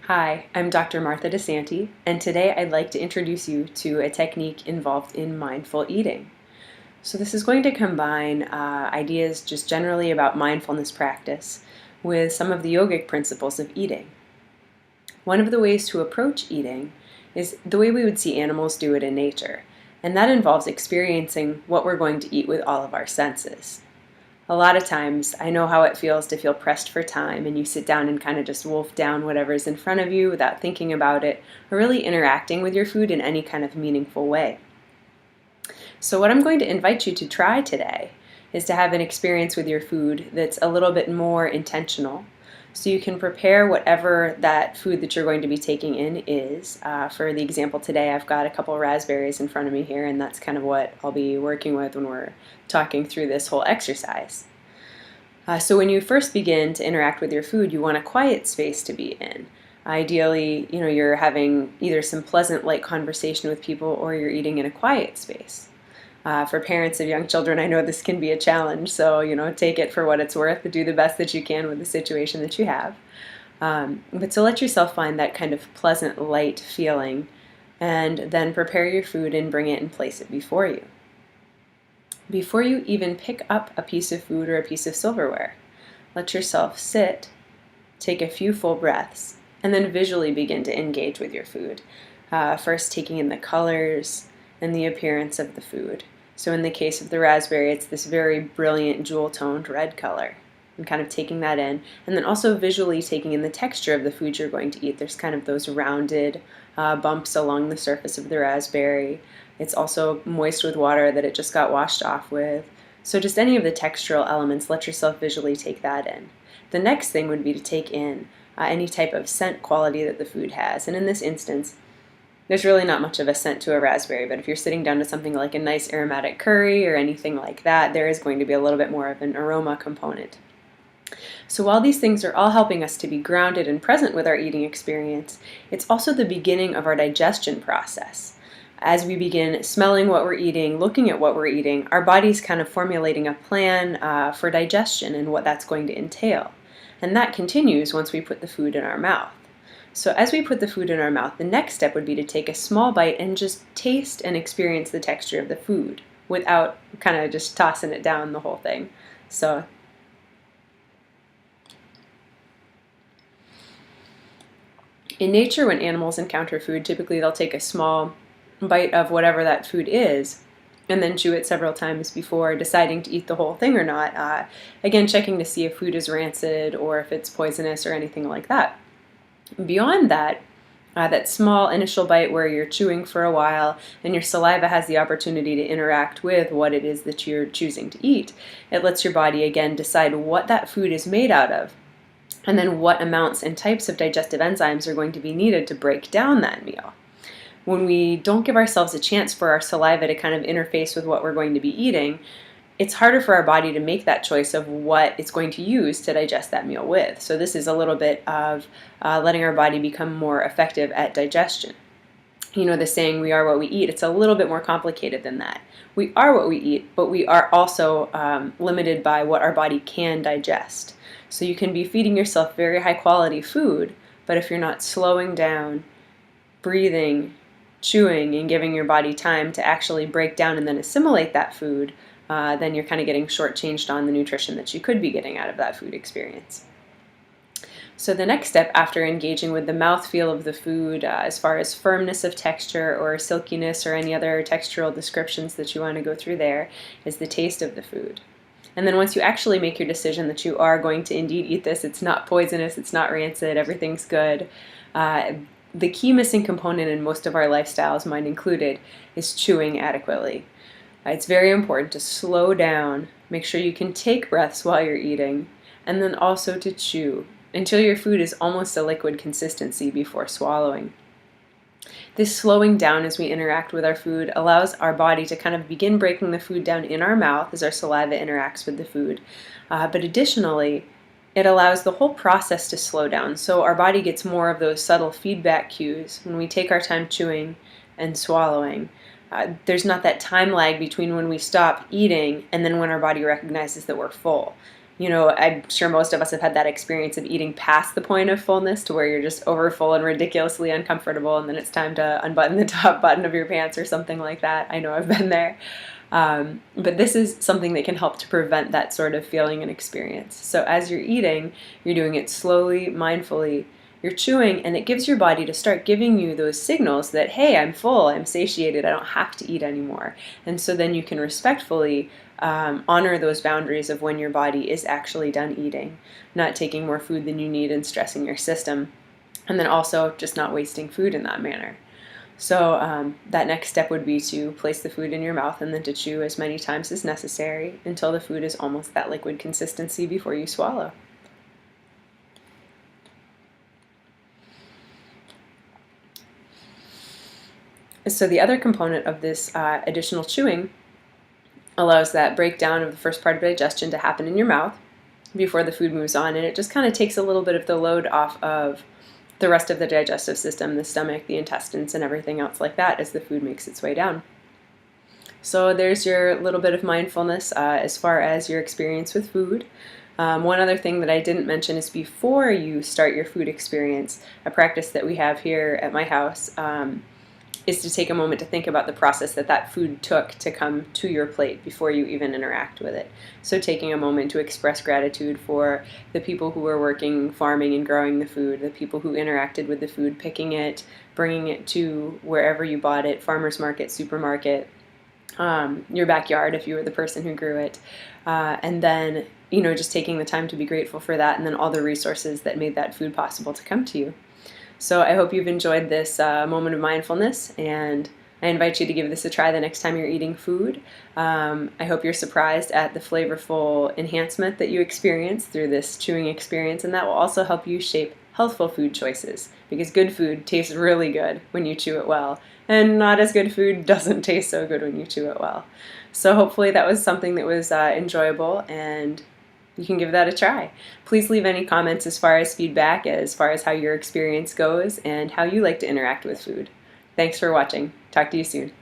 Hi, I'm Dr. Martha DeSante, and today I'd like to introduce you to a technique involved in mindful eating. So this is going to combine ideas just generally about mindfulness practice with some of the yogic principles of eating. One of the ways to approach eating is the way we would see animals do it in nature, and that involves experiencing what we're going to eat with all of our senses. A lot of times, I know how it feels to feel pressed for time and you sit down and kind of just wolf down whatever's in front of you without thinking about it or really interacting with your food in any kind of meaningful way. So what I'm going to invite you to try today is to have an experience with your food that's a little bit more intentional. So you can prepare whatever that food that you're going to be taking in is. For the example today, I've got a couple raspberries in front of me here, and that's kind of what I'll be working with when we're talking through this whole exercise. So when you first begin to interact with your food, you want a quiet space to be in. Ideally, you're having either some pleasant, light conversation with people or you're eating in a quiet space. For parents of young children, I know this can be a challenge, so take it for what it's worth, do the best that you can with the situation that you have. But to let yourself find that kind of pleasant, light feeling, and then prepare your food and bring it and place it before you. Before you even pick up a piece of food or a piece of silverware, let yourself sit, take a few full breaths, and then visually begin to engage with your food. First taking in the colors and the appearance of the food. So in the case of the raspberry, it's this very brilliant jewel-toned red color, and kind of taking that in. And then also visually taking in the texture of the food you're going to eat. There's kind of those rounded bumps along the surface of the raspberry. It's also moist with water that it just got washed off with. So just any of the textural elements, let yourself visually take that in. The next thing would be to take in any type of scent quality that the food has. And in this instance, there's really not much of a scent to a raspberry, but if you're sitting down to something like a nice aromatic curry or anything like that, there is going to be a little bit more of an aroma component. So while these things are all helping us to be grounded and present with our eating experience, it's also the beginning of our digestion process. As we begin smelling what we're eating, looking at what we're eating, our body's kind of formulating a plan for digestion and what that's going to entail. And that continues once we put the food in our mouth. So as we put the food in our mouth, the next step would be to take a small bite and just taste and experience the texture of the food without kind of just tossing it down the whole thing. So in nature, when animals encounter food, typically they'll take a small bite of whatever that food is and then chew it several times before deciding to eat the whole thing or not. Again, checking to see if food is rancid or if it's poisonous or anything like that. Beyond that, that small initial bite where you're chewing for a while and your saliva has the opportunity to interact with what it is that you're choosing to eat, it lets your body again decide what that food is made out of and then what amounts and types of digestive enzymes are going to be needed to break down that meal. When we don't give ourselves a chance for our saliva to kind of interface with what we're going to be eating, it's harder for our body to make that choice of what it's going to use to digest that meal with. So this is a little bit of letting our body become more effective at digestion. The saying, we are what we eat, it's a little bit more complicated than that. We are what we eat, but we are also limited by what our body can digest. So you can be feeding yourself very high quality food, but if you're not slowing down, breathing, chewing, and giving your body time to actually break down and then assimilate that food, then you're kind of getting shortchanged on the nutrition that you could be getting out of that food experience. So the next step after engaging with the mouthfeel of the food, as far as firmness of texture or silkiness or any other textural descriptions that you want to go through there, is the taste of the food. And then once you actually make your decision that you are going to indeed eat this, it's not poisonous, it's not rancid, everything's good, the key missing component in most of our lifestyles, mine included, is chewing adequately. It's very important to slow down, make sure you can take breaths while you're eating, and then also to chew until your food is almost a liquid consistency before swallowing. This slowing down as we interact with our food allows our body to kind of begin breaking the food down in our mouth as our saliva interacts with the food. But additionally, it allows the whole process to slow down. So our body gets more of those subtle feedback cues when we take our time chewing and swallowing. There's not that time lag between when we stop eating and then when our body recognizes that we're full. I'm sure most of us have had that experience of eating past the point of fullness to where you're just overfull and ridiculously uncomfortable, and then it's time to unbutton the top button of your pants or something like that. I know I've been there. But this is something that can help to prevent that sort of feeling and experience. So as you're eating, you're doing it slowly, mindfully. You're chewing, and it gives your body to start giving you those signals that, hey, I'm full, I'm satiated, I don't have to eat anymore. And so then you can respectfully honor those boundaries of when your body is actually done eating, not taking more food than you need and stressing your system, and then also just not wasting food in that manner. So that next step would be to place the food in your mouth and then to chew as many times as necessary until the food is almost that liquid consistency before you swallow. So the other component of this additional chewing allows that breakdown of the first part of digestion to happen in your mouth before the food moves on, and it just kind of takes a little bit of the load off of the rest of the digestive system, the stomach, the intestines, and everything else like that as the food makes its way down. So there's your little bit of mindfulness as far as your experience with food. One other thing that I didn't mention is before you start your food experience, a practice that we have here at my house is to take a moment to think about the process that food took to come to your plate before you even interact with it. So taking a moment to express gratitude for the people who were working, farming and growing the food, the people who interacted with the food, picking it, bringing it to wherever you bought it, farmer's market, supermarket, your backyard if you were the person who grew it, and then just taking the time to be grateful for that, and then all the resources that made that food possible to come to you. So I hope you've enjoyed this moment of mindfulness, and I invite you to give this a try the next time you're eating food. I hope you're surprised at the flavorful enhancement that you experience through this chewing experience, and that will also help you shape healthful food choices, because good food tastes really good when you chew it well, and not as good food doesn't taste so good when you chew it well. So hopefully that was something that was enjoyable, and you can give that a try. Please leave any comments as far as feedback, as far as how your experience goes and how you like to interact with food. Thanks for watching. Talk to you soon.